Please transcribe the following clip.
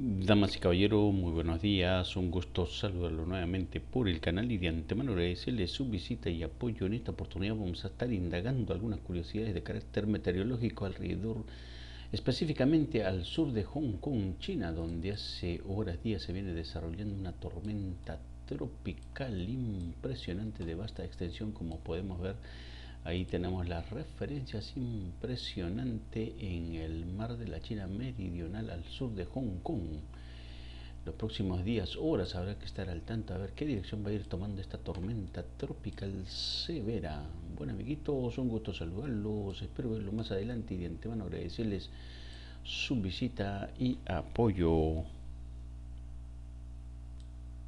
Damas y caballeros, muy buenos días, un gusto saludarlo nuevamente por el canal y de antemano agradecerles su visita y apoyo. En esta oportunidad vamos a estar indagando algunas curiosidades de carácter meteorológico alrededor, específicamente al sur de Hong Kong, China, donde hace horas, días se viene desarrollando una tormenta tropical impresionante de vasta extensión, como podemos ver. Ahí tenemos las referencias impresionantes en el mar de la China Meridional al sur de Hong Kong. Los próximos días, horas, habrá que estar al tanto a ver qué dirección va a ir tomando esta tormenta tropical severa. Bueno, amiguitos, un gusto saludarlos, espero verlos más adelante y de antemano agradecerles su visita y apoyo.